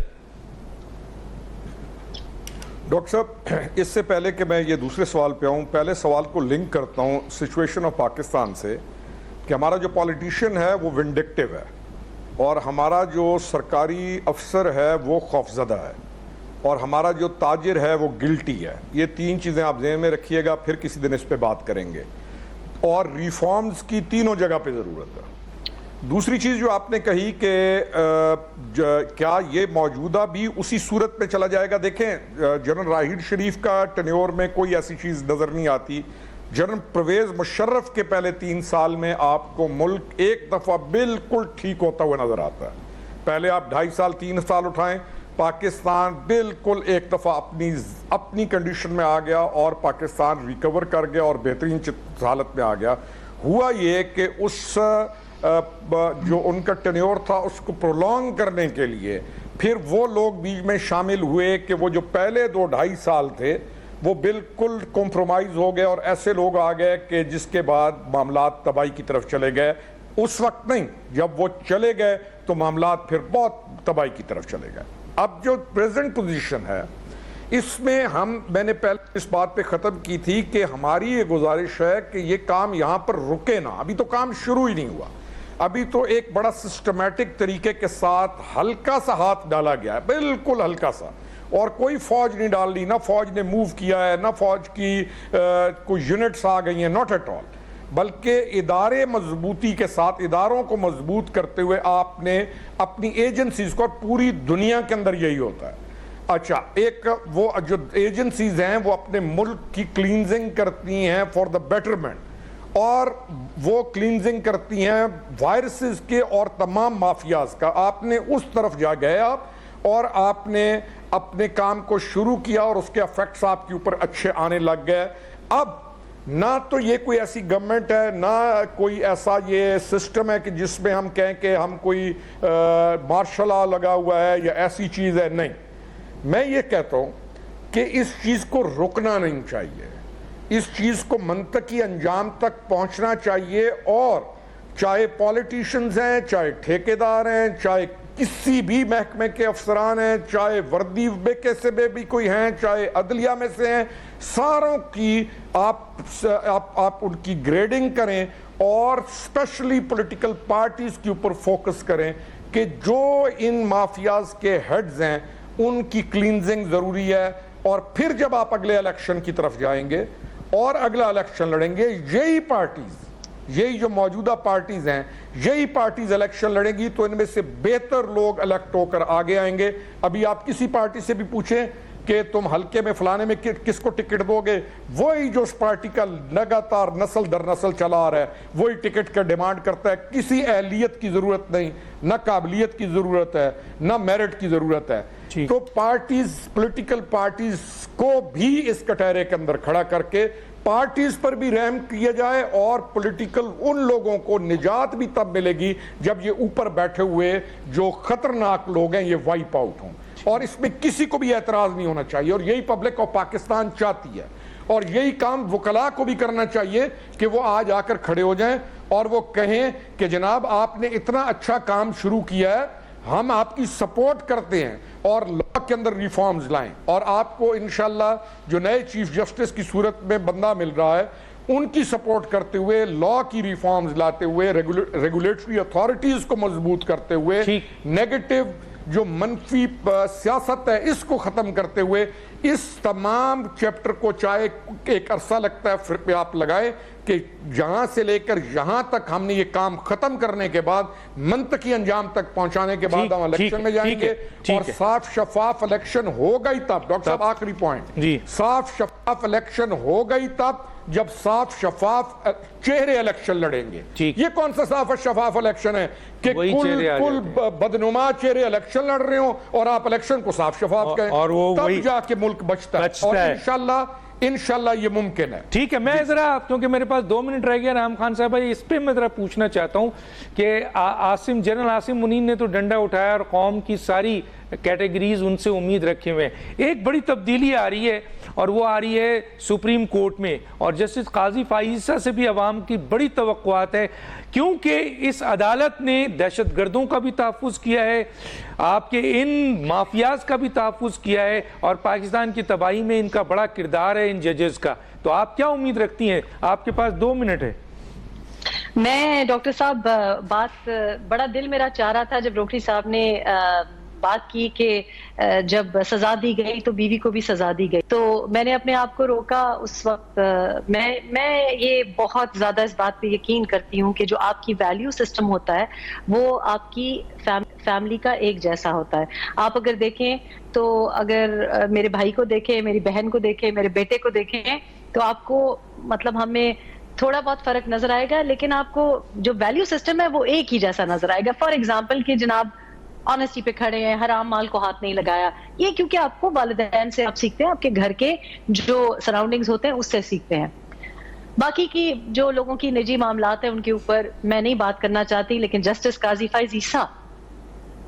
ڈاکٹر صاحب، اس سے پہلے کہ میں یہ دوسرے سوال پہ آؤں، پہلے سوال کو لنک کرتا ہوں سچویشن آف پاکستان سے، کہ ہمارا جو پالیٹیشین ہے وہ ونڈکٹیو ہے، اور ہمارا جو سرکاری افسر ہے وہ خوفزدہ ہے، اور ہمارا جو تاجر ہے وہ گلٹی ہے. یہ تین چیزیں آپ ذہن میں رکھیے گا، پھر کسی دن اس پہ بات کریں گے. اور ریفارمز کی تینوں جگہ پہ ضرورت ہے. دوسری چیز جو آپ نے کہی کہ کیا یہ موجودہ بھی اسی صورت پہ چلا جائے گا؟ دیکھیں، جنرل راحیل شریف کا ٹینیور میں کوئی ایسی چیز نظر نہیں آتی. جنرل پرویز مشرف کے پہلے 3 سال میں آپ کو ملک ایک دفعہ بالکل ٹھیک ہوتا ہوا نظر آتا ہے. پہلے آپ 2.5 سال 3 سال اٹھائیں، پاکستان بالکل ایک دفعہ اپنی کنڈیشن میں آ گیا اور پاکستان ریکور کر گیا اور بہترین حالت میں آ گیا. ہوا یہ کہ اس جو ان کا ٹینیور تھا اس کو پرولونگ کرنے کے لیے پھر وہ لوگ بیچ میں شامل ہوئے کہ وہ جو پہلے 2-2.5 سال تھے وہ بالکل کمپرومائز ہو گئے، اور ایسے لوگ آ گئے کہ جس کے بعد معاملات تباہی کی طرف چلے گئے. اس وقت نہیں، جب وہ چلے گئے تو معاملات پھر بہت تباہی کی طرف چلے گئے. اب جو پریزنٹ پوزیشن ہے اس میں میں نے پہلے اس بات پہ ختم کی تھی کہ ہماری یہ گزارش ہے کہ یہ کام یہاں پر رکے نہ. ابھی تو کام شروع ہی نہیں ہوا، ابھی تو ایک بڑا سسٹمیٹک طریقے کے ساتھ ہلکا سا ہاتھ ڈالا گیا ہے، بالکل ہلکا سا، اور کوئی فوج نہیں ڈال لی، نہ فوج نے موو کیا ہے، نہ فوج کی کوئی یونٹس آ گئی ہیں، ناٹ ایٹ آل. بلکہ ادارے مضبوطی کے ساتھ، اداروں کو مضبوط کرتے ہوئے آپ نے اپنی ایجنسیز کو، اور پوری دنیا کے اندر یہی ہوتا ہے. اچھا، ایک وہ جو ایجنسیز ہیں وہ اپنے ملک کی کلینزنگ کرتی ہیں فار دا بیٹرمنٹ، اور وہ کلینزنگ کرتی ہیں وائرسز کے اور تمام مافیاز کا. آپ نے اس طرف جا گئے آپ، اور آپ نے اپنے کام کو شروع کیا اور اس کے افیکٹس آپ کے اوپر اچھے آنے لگ گئے. اب نہ تو یہ کوئی ایسی گورنمنٹ ہے، نہ کوئی ایسا یہ سسٹم ہے کہ جس میں ہم کہیں کہ ہم کوئی مارشل لا لگا ہوا ہے یا ایسی چیز ہے. نہیں، میں یہ کہتا ہوں کہ اس چیز کو رکنا نہیں چاہیے، اس چیز کو منطقی انجام تک پہنچنا چاہیے. اور چاہے پولیٹیشنز ہیں، چاہے ٹھیکیدار ہیں، چاہے کسی بھی محکمے کے افسران ہیں، چاہے وردی کیسے میں بھی کوئی ہیں، چاہے عدلیہ میں سے ہیں، ساروں کی آپ ان کی گریڈنگ کریں، اور اسپیشلی پولیٹیکل پارٹیز کے اوپر فوکس کریں کہ جو ان مافیاز کے ہیڈز ہیں ان کی کلینزنگ ضروری ہے. اور پھر جب آپ اگلے الیکشن کی طرف جائیں گے اور اگلا الیکشن لڑیں گے، یہی پارٹیز، یہی جو موجودہ پارٹیز ہیں، یہی پارٹیز الیکشن لڑیں گی تو ان میں سے بہتر لوگ الیکٹ ہو کر آگے آئیں گے۔ ابھی آپ کسی پارٹی سے بھی پوچھیں کہ تم حلقے میں فلانے میں کس کو ٹکٹ دو گے، وہی جو اس پارٹی کا لگاتار نسل در نسل چلا آ رہا ہے وہی ٹکٹ کا ڈیمانڈ کرتا ہے۔ کسی اہلیت کی ضرورت نہیں، نہ قابلیت کی ضرورت ہے، نہ میرٹ کی ضرورت ہے۔ تو پارٹیز، پولیٹیکل پارٹیز کو بھی اس کٹہرے کے اندر کھڑا کر کے پارٹیز پر بھی رحم کیا جائے، اور پولیٹیکل ان لوگوں کو نجات بھی تب ملے گی جب یہ اوپر بیٹھے ہوئے جو خطرناک لوگ ہیں یہ وائپ آؤٹ ہوں، اور اس میں کسی کو بھی اعتراض نہیں ہونا چاہیے، اور یہی پبلک آف پاکستان چاہتی ہے۔ اور یہی کام وکلاء کو بھی کرنا چاہیے کہ وہ آج آ کر کھڑے ہو جائیں اور وہ کہیں کہ جناب آپ نے اتنا اچھا کام شروع کیا ہے، ہم آپ کی سپورٹ کرتے ہیں اور لا کے اندر ریفارمز لائیں، اور آپ کو انشاءاللہ جو نئے چیف جسٹس کی صورت میں بندہ مل رہا ہے ان کی سپورٹ کرتے ہوئے، لا کی ریفارمز لاتے ہوئے، ریگولیٹری اتھارٹیز کو مضبوط کرتے ہوئے، نیگیٹو جو منفی سیاست ہے اس کو ختم کرتے ہوئے، اس تمام چیپٹر کو چاہے ایک عرصہ لگتا ہے پھر پہ آپ لگائیں کہ جہاں سے لے کر یہاں تک ہم نے یہ کام ختم کرنے کے بعد، منطقی انجام تک پہنچانے کے بعد ہم الیکشن میں جائیں گے، اور صاف شفاف الیکشن ہوگا ہی تب۔ ڈاکٹر صاحب آخری پوائنٹ، صاف شفاف الیکشن ہوگا ہی تب جب صاف شفاف چہرے الیکشن لڑیں گے۔ یہ کون سا صاف شفاف الیکشن ہے کہ کل بدنما چہرے الیکشن لڑ رہے ہوں اور آپ الیکشن کو صاف شفاف کہیں، تب جا کے ملک بچتا ہے، اور انشاءاللہ یہ ممکن ہے۔ ٹھیک ہے، میں ذرا، کیونکہ میرے پاس 2 منٹ رہ گیا، رحم خان صاحب اس پہ میں ذرا پوچھنا چاہتا ہوں کہ جنرل عاصم منیر نے تو ڈنڈا اٹھایا اور قوم کی ساری کیٹیگریز ان سے امید رکھے ہوئے ہیں۔ ایک بڑی تبدیلی آ رہی ہے اور وہ آ رہی ہے سپریم کورٹ میں، اور جسٹس قاضی فائزہ سے بھی عوام کی بڑی توقعات ہے، کیونکہ اس عدالت نے دہشت گردوں کا بھی تحفظ کیا ہے، آپ کے ان مافیاز کا بھی تحفظ کیا ہے، اور پاکستان کی تباہی میں ان کا بڑا کردار ہے ان ججز کا۔ تو آپ کیا امید رکھتی ہیں؟ آپ کے پاس 2 منٹ ہے۔ میں ڈاکٹر صاحب بات بڑا دل میرا چاہ رہا تھا جب روکڑی صاحب نے بات کی کہ جب سزا دی گئی تو بیوی کو بھی سزا دی گئی، تو میں نے اپنے آپ کو روکا اس وقت۔ میں یہ بہت زیادہ اس بات پہ یقین کرتی ہوں کہ جو آپ کی ویلیو سسٹم ہوتا ہے وہ آپ کی فیملی کا ایک جیسا ہوتا ہے۔ آپ اگر دیکھیں تو اگر میرے بھائی کو دیکھیں، میری بہن کو دیکھیں، میرے بیٹے کو دیکھیں، تو آپ کو مطلب ہمیں تھوڑا بہت فرق نظر آئے گا، لیکن آپ کو جو ویلیو سسٹم ہے وہ ایک ہی جیسا نظر آئے گا۔ فار ایگزامپل کہ جناب آنیسٹی پہ کھڑے ہیں، حرام مال کو ہاتھ نہیں لگایا، یہ کیونکہ آپ کو والدین سے آپ سیکھتے ہیں، آپ کے گھر کے جو سراؤنڈنگز ہوتے ہیں اس سے سیکھتے ہیں۔ باقی کی جو لوگوں کی نجی معاملات ہیں ان کے اوپر میں نہیں بات کرنا چاہتی، لیکن جسٹس قاضی فائز عیسیٰ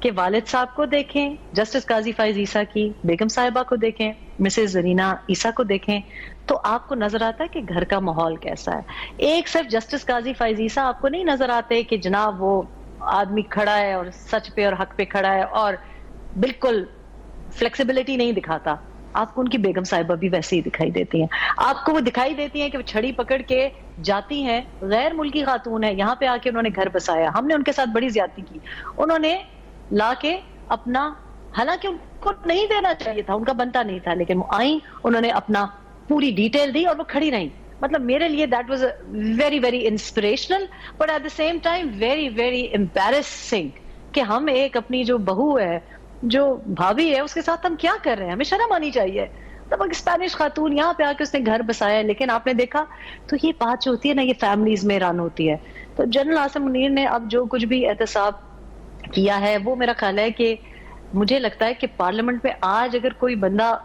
کے والد صاحب کو دیکھیں، جسٹس قاضی فائز عیسیٰ کی بیگم صاحبہ کو دیکھیں، مسز زرینہ عیسیٰ کو دیکھیں، تو آپ کو نظر آتا ہے کہ گھر کا ماحول کیسا ہے۔ ایک صرف جسٹس قاضی فائز عیسیٰ آپ کو نہیں نظر آتے کہ جناب وہ آدمی کھڑا ہے اور سچ پہ اور حق پہ کھڑا ہے اور بالکل فلیکسیبلٹی نہیں دکھاتا، آپ کو ان کی بیگم صاحبہ بھی ویسے ہی دکھائی دیتی ہیں۔ آپ کو وہ دکھائی دیتی ہیں کہ وہ چھڑی پکڑ کے جاتی ہیں، غیر ملکی خاتون ہے، یہاں پہ آ کے انہوں نے گھر بسایا، ہم نے ان کے ساتھ بڑی زیادتی کی، انہوں نے لا کے اپنا، حالانکہ ان کو نہیں دینا چاہیے تھا، ان کا بنتا نہیں تھا، لیکن وہ آئیں، انہوں نے اپنا پوری ڈیٹیل دی اور وہ کھڑی رہیں۔ مطلب میرے لیے that was very very inspirational, but at the same time very very embarrassing کہ ہم ایک اپنی جو بہو ہے، جو بھابھی ہے، اس کے ساتھ ہم کیا کر رہے ہیں، ہمیں شرم آنی چاہیے۔ تب ایک اسپینش خاتون یہاں پہ آ کے اس نے گھر بسایا، لیکن آپ نے دیکھا تو یہ بات جو ہوتی ہے نا، یہ فیملیز میں رن ہوتی ہے۔ تو جنرل عاصم منیر نے اب جو کچھ بھی احتساب کیا ہے وہ میرا خیال ہے کہ مجھے لگتا ہے کہ پارلیمنٹ میں آج اگر کوئی بندہ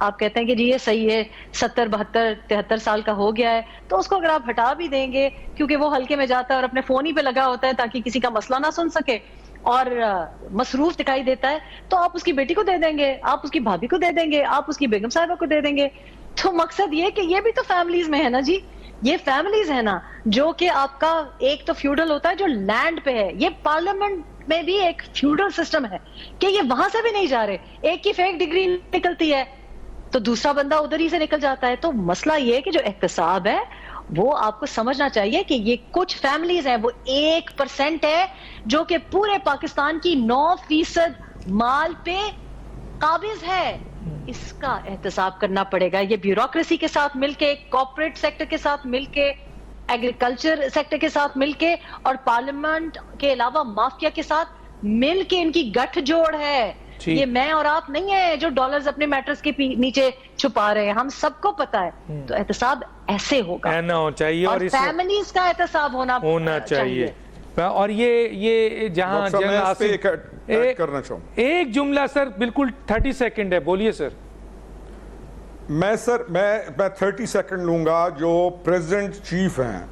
آپ کہتے ہیں کہ جی یہ صحیح ہے، 70 72 73 سال کا ہو گیا ہے، تو اس کو اگر آپ ہٹا بھی دیں گے کیونکہ وہ حلقے میں جاتا ہے اور اپنے فون ہی پہ لگا ہوتا ہے تاکہ کسی کا مسئلہ نہ سن سکے اور مصروف دکھائی دیتا ہے، تو آپ اس کی بیٹی کو دے دیں گے، آپ اس کی بھابھی کو دے دیں گے، آپ اس کی بیگم صاحبہ کو دے دیں گے۔ تو مقصد یہ کہ یہ بھی تو فیملیز میں ہے نا جی، یہ فیملیز ہے نا، جو کہ آپ کا ایک تو فیوڈل ہوتا ہے جو لینڈ پہ ہے، یہ پارلیمنٹ میں بھی ایک فیوڈل سسٹم ہے کہ یہ وہاں سے بھی نہیں جا رہے، ایک کی فیک ڈگری نکلتی ہے تو دوسرا بندہ ادھر ہی سے نکل جاتا ہے۔ تو مسئلہ یہ ہے کہ جو احتساب ہے وہ آپ کو سمجھنا چاہیے کہ یہ کچھ فیملیز ہیں، وہ 1% ہے جو کہ پورے پاکستان کی 9% مال پہ قابض ہے۔ اس کا احتساب کرنا پڑے گا. یہ بیوروکریسی کے ساتھ مل کے, کارپوریٹ سیکٹر کے ساتھ مل کے, ایگریکلچر سیکٹر کے ساتھ مل کے, اور پارلیمنٹ کے علاوہ مافیا کے ساتھ مل کے ان کی گٹھ جوڑ ہے. یہ میں اور آپ نہیں ہیں جو ڈالرز اپنے میٹرز کے نیچے چھپا رہے ہیں, ہم سب کو پتا ہے. تو احتساب ایسے ہوگا چاہیے, اور فیملیز کا احتساب ہونا چاہیے. اور یہ جہاں کرنا چاہوں ایک جملہ سر, بالکل 30 سیکنڈ ہے, بولیے سر. میں 30 سیکنڈ لوں گا. جو پریزیڈنٹ چیف ہیں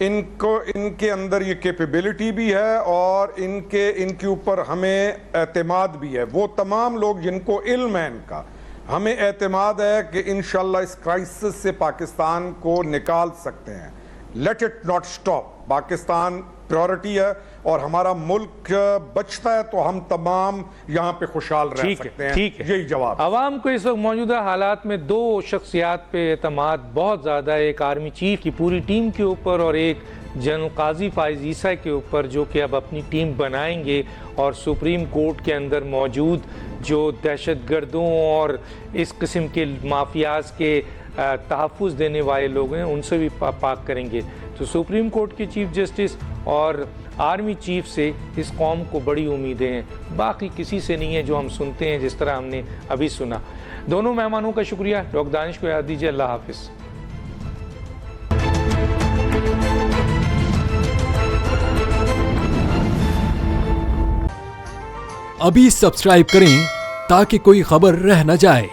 ان کے اندر یہ کیپیبلٹی بھی ہے اور ان کے اوپر ہمیں اعتماد بھی ہے. وہ تمام لوگ جن کو علم ہے ان کا, ہمیں اعتماد ہے کہ انشاءاللہ اس کرائسس سے پاکستان کو نکال سکتے ہیں. Late it not stop. Pakistan priority ہے اور ہمارا ملک بچتا ہے تو ہم تمام یہاں پہ خوشحال رہ سکتے ہیں. یہی جواب. عوام کو اس وقت موجودہ حالات میں دو شخصیات پہ اعتماد بہت زیادہ ہے, ایک آرمی چیف کی پوری ٹیم کے اوپر اور ایک جنرل قاضی فائز عیسیٰ کے اوپر, جو کہ اب اپنی ٹیم بنائیں گے اور سپریم کورٹ کے اندر موجود جو دہشت گردوں اور اس قسم کے مافیاز کے تحفظ دینے والے لوگ ہیں ان سے بھی پاک کریں گے. تو سپریم کورٹ کے چیف جسٹس اور آرمی چیف سے اس قوم کو بڑی امیدیں ہیں, باقی کسی سے نہیں ہے جو ہم سنتے ہیں جس طرح ہم نے ابھی سنا. دونوں مہمانوں کا شکریہ. ڈاکٹر دانش کو یاد دیجیے. اللہ حافظ. ابھی سبسکرائب کریں تاکہ کوئی خبر رہ نہ جائے.